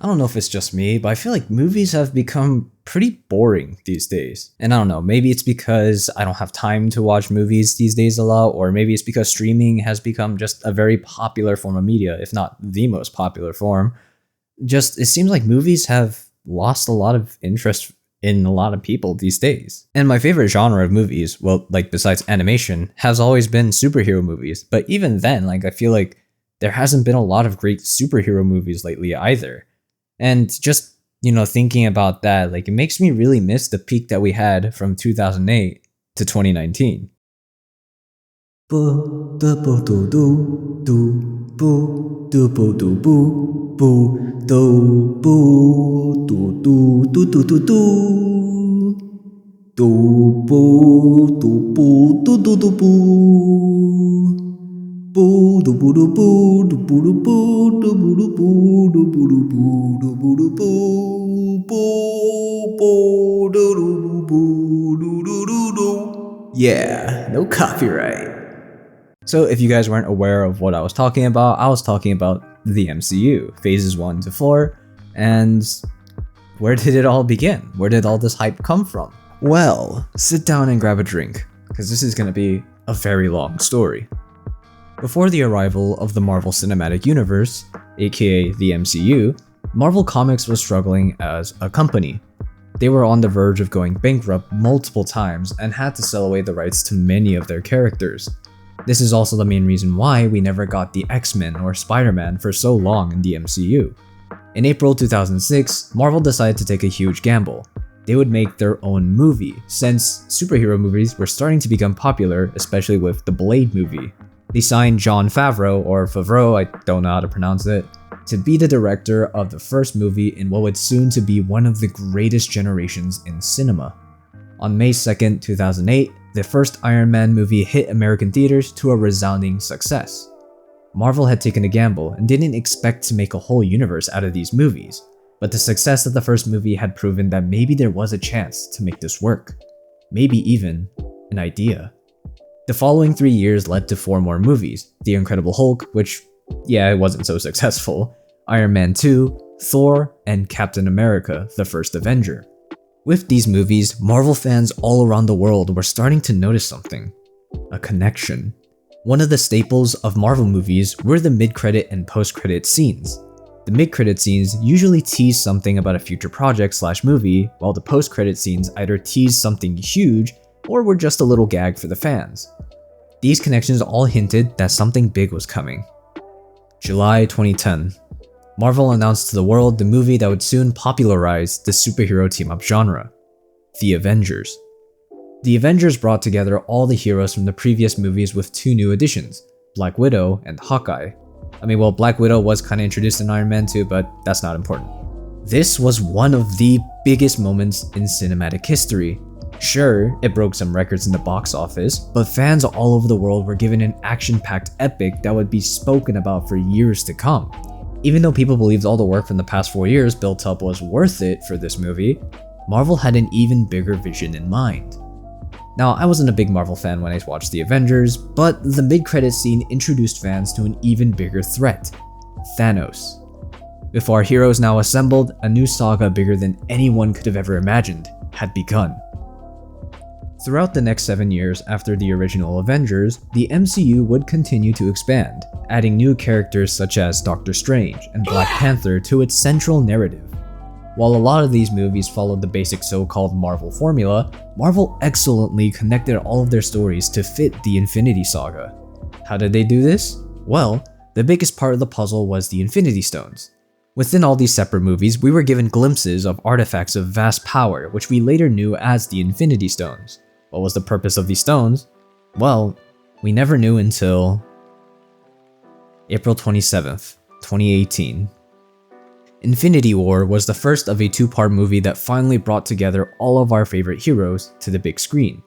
I don't know if it's just me, but I feel like movies have become pretty boring these days. And I don't know, maybe it's because I don't have time to watch movies these days a lot, or maybe it's because streaming has become just a very popular form of media, if not the most popular form. Just, it seems like movies have lost a lot of interest in a lot of people these days. And my favorite genre of movies, well, like besides animation, has always been superhero movies. But even then, like I feel like there hasn't been a lot of great superhero movies lately either. And just, thinking about that, like it makes me really miss the peak that we had from 2008 to 2019. Yeah, no copyright. So if you guys weren't aware of what I was talking about the MCU, phases 1 to 4, and where did it all begin? Where did all this hype come from? Well, sit down and grab a drink, because this is going to be a very long story. Before the arrival of the Marvel Cinematic Universe, aka the MCU, Marvel Comics was struggling as a company. They were on the verge of going bankrupt multiple times and had to sell away the rights to many of their characters. This is also the main reason why we never got the X-Men or Spider-Man for so long in the MCU. In April 2006, Marvel decided to take a huge gamble. They would make their own movie, since superhero movies were starting to become popular, especially with the Blade movie. They signed Jon Favreau, or Favreau, I don't know how to pronounce it, to be the director of the first movie in what would soon to be one of the greatest generations in cinema. On May 2nd, 2008, the first Iron Man movie hit American theaters to a resounding success. Marvel had taken a gamble and didn't expect to make a whole universe out of these movies, but the success of the first movie had proven that maybe there was a chance to make this work. Maybe even an idea. The following 3 years led to 4 more movies: The Incredible Hulk, which, it wasn't so successful, Iron Man 2, Thor, and Captain America, the First Avenger. With these movies, Marvel fans all around the world were starting to notice something: a connection. One of the staples of Marvel movies were the mid-credit and post-credit scenes. The mid-credit scenes usually tease something about a future project/movie, while the post-credit scenes either tease something huge or were just a little gag for the fans. These connections all hinted that something big was coming. July 2010. Marvel announced to the world the movie that would soon popularize the superhero team-up genre: The Avengers. The Avengers brought together all the heroes from the previous movies with 2 new additions, Black Widow and Hawkeye. Black Widow was kinda introduced in Iron Man 2, but that's not important. This was one of the biggest moments in cinematic history. Sure, it broke some records in the box office, but fans all over the world were given an action-packed epic that would be spoken about for years to come. Even though people believed all the work from the past 4 years built up was worth it for this movie, Marvel had an even bigger vision in mind. Now, I wasn't a big Marvel fan when I watched The Avengers, but the mid-credit scene introduced fans to an even bigger threat: Thanos. With our heroes now assembled, a new saga bigger than anyone could have ever imagined had begun. Throughout the next 7 years after the original Avengers, the MCU would continue to expand, adding new characters such as Doctor Strange and Black Panther to its central narrative. While a lot of these movies followed the basic so-called Marvel formula, Marvel excellently connected all of their stories to fit the Infinity Saga. How did they do this? Well, the biggest part of the puzzle was the Infinity Stones. Within all these separate movies, we were given glimpses of artifacts of vast power, which we later knew as the Infinity Stones. What was the purpose of these stones? Well, we never knew until April 27th, 2018. Infinity War was the first of a 2-part movie that finally brought together all of our favorite heroes to the big screen.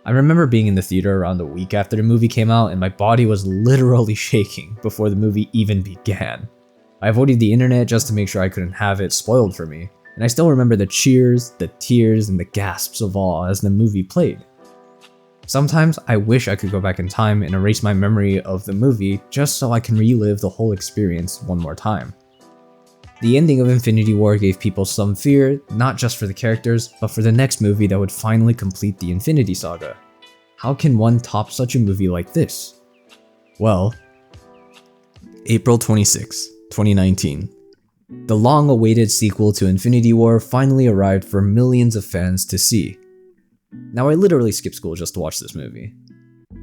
I remember being in the theater around a week after the movie came out, and my body was literally shaking before the movie even began. I avoided the internet just to make sure I couldn't have it spoiled for me, and I still remember the cheers, the tears, and the gasps of awe as the movie played. Sometimes I wish I could go back in time and erase my memory of the movie just so I can relive the whole experience one more time. The ending of Infinity War gave people some fear, not just for the characters, but for the next movie that would finally complete the Infinity Saga. How can one top such a movie like this? Well, April 26, 2019. The long-awaited sequel to Infinity War finally arrived for millions of fans to see. Now, I literally skipped school just to watch this movie.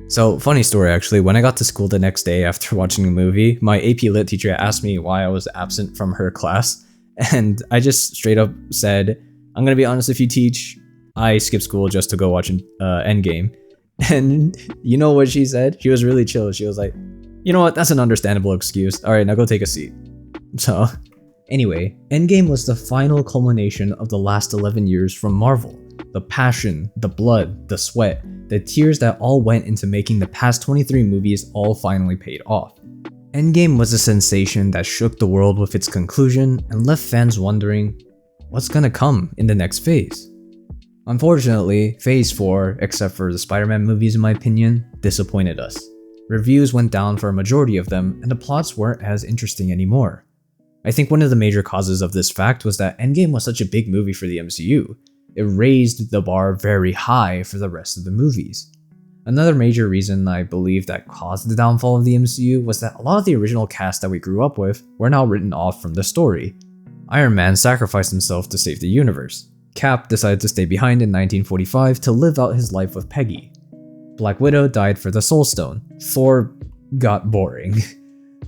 So, funny story actually, when I got to school the next day after watching the movie, my AP Lit teacher asked me why I was absent from her class, and I just straight up said, I'm gonna be honest with you, teach, I skipped school just to go watch Endgame. And you know what she said? She was really chill. She was like, you know what, that's an understandable excuse. Alright, now go take a seat. So, anyway, Endgame was the final culmination of the last 11 years from Marvel. The passion, the blood, the sweat, the tears that all went into making the past 23 movies all finally paid off. Endgame was a sensation that shook the world with its conclusion and left fans wondering, what's gonna come in the next phase? Unfortunately, Phase 4, except for the Spider-Man movies in my opinion, disappointed us. Reviews went down for a majority of them, and the plots weren't as interesting anymore. I think one of the major causes of this fact was that Endgame was such a big movie for the MCU. It raised the bar very high for the rest of the movies. Another major reason I believe that caused the downfall of the MCU was that a lot of the original cast that we grew up with were now written off from the story. Iron Man sacrificed himself to save the universe. Cap decided to stay behind in 1945 to live out his life with Peggy. Black Widow died for the Soul Stone. Thor got boring.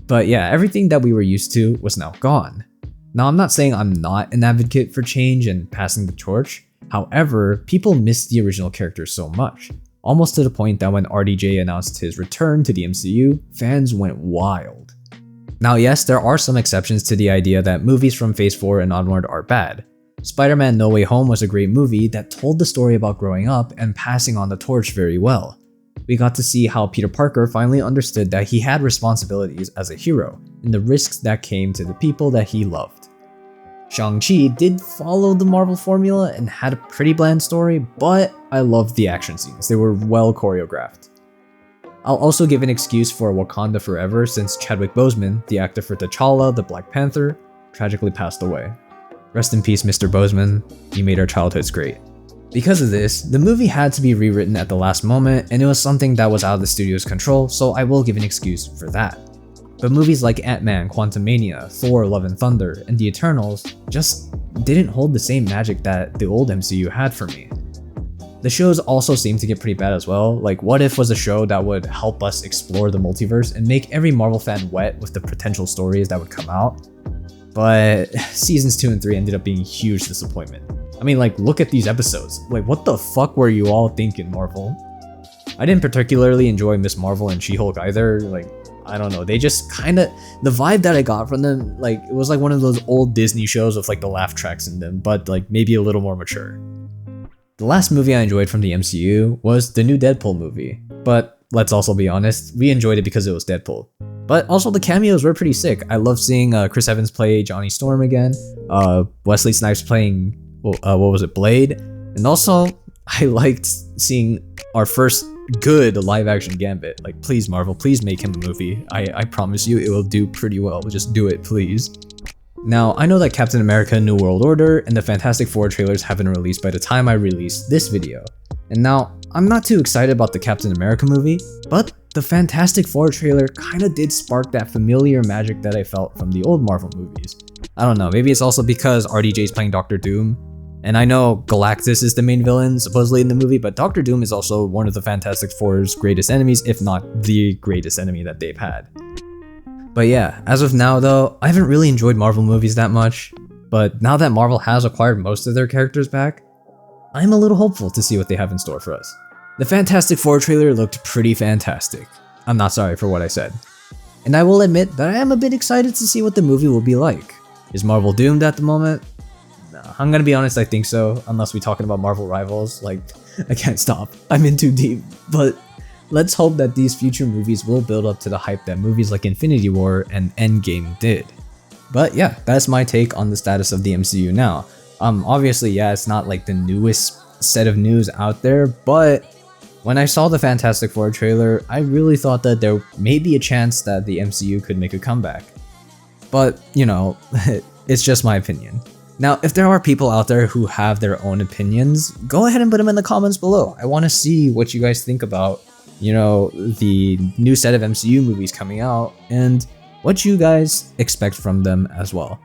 But yeah, everything that we were used to was now gone. Now, I'm not saying I'm not an advocate for change and passing the torch. However, people missed the original characters so much, almost to the point that when RDJ announced his return to the MCU, fans went wild. Now yes, there are some exceptions to the idea that movies from Phase 4 and onward are bad. Spider-Man No Way Home was a great movie that told the story about growing up and passing on the torch very well. We got to see how Peter Parker finally understood that he had responsibilities as a hero, and the risks that came to the people that he loved. Shang-Chi did follow the Marvel formula and had a pretty bland story, but I loved the action scenes. They were well choreographed. I'll also give an excuse for Wakanda Forever since Chadwick Boseman, the actor for T'Challa, the Black Panther, tragically passed away. Rest in peace, Mr. Boseman. You made our childhoods great. Because of this, the movie had to be rewritten at the last moment, and it was something that was out of the studio's control, so I will give an excuse for that. But movies like Ant-Man, Quantumania, Thor, Love and Thunder, and The Eternals just didn't hold the same magic that the old MCU had for me. The shows also seem to get pretty bad as well. Like, What If was a show that would help us explore the multiverse and make every Marvel fan wet with the potential stories that would come out. But seasons 2 and 3 ended up being a huge disappointment. I mean, like, look at these episodes. Like, what the fuck were you all thinking, Marvel? I didn't particularly enjoy Miss Marvel and She-Hulk either. Like, I don't know, they just kinda, the vibe that I got from them, like, it was like one of those old Disney shows with like the laugh tracks in them, but like maybe a little more mature. The last movie I enjoyed from the MCU was the new Deadpool movie, but let's also be honest, we enjoyed it because it was Deadpool. But also the cameos were pretty sick. I love seeing Chris Evans play Johnny Storm again, Wesley Snipes playing, what was it, Blade, and also I liked seeing our first good live action Gambit. Like, please Marvel, please make him a movie. I promise you it will do pretty well. Just do it, please. Now, I know that Captain America New World Order and the Fantastic Four trailers haven't released by the time I release this video. And now, I'm not too excited about the Captain America movie, but the Fantastic Four trailer kinda did spark that familiar magic that I felt from the old Marvel movies. I don't know, maybe it's also because RDJ's playing Doctor Doom. And I know Galactus is the main villain, supposedly in the movie, but Doctor Doom is also one of the Fantastic Four's greatest enemies, if not the greatest enemy that they've had. But yeah, as of now though, I haven't really enjoyed Marvel movies that much, but now that Marvel has acquired most of their characters back, I'm a little hopeful to see what they have in store for us. The Fantastic Four trailer looked pretty fantastic. I'm not sorry for what I said. And I will admit that I am a bit excited to see what the movie will be like. Is Marvel doomed at the moment? I'm gonna be honest, I think so, unless we're talking about Marvel Rivals. Like, I can't stop, I'm in too deep. But let's hope that these future movies will build up to the hype that movies like Infinity War and Endgame did. But yeah, that's my take on the status of the MCU now. Obviously, yeah, it's not like the newest set of news out there, but when I saw the Fantastic Four trailer, I really thought that there may be a chance that the MCU could make a comeback. But, you know, it's just my opinion. Now, if there are people out there who have their own opinions, go ahead and put them in the comments below. I want to see what you guys think about, the new set of MCU movies coming out and what you guys expect from them as well.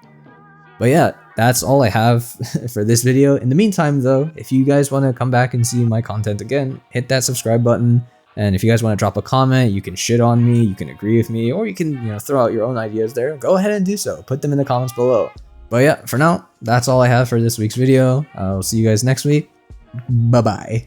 But yeah, that's all I have for this video. In the meantime though, if you guys want to come back and see my content again, hit that subscribe button. And if you guys want to drop a comment, you can shit on me, you can agree with me, or you can, throw out your own ideas there. Go ahead and do so. Put them in the comments below. But yeah, for now, that's all I have for this week's video. I'll see you guys next week. Bye-bye.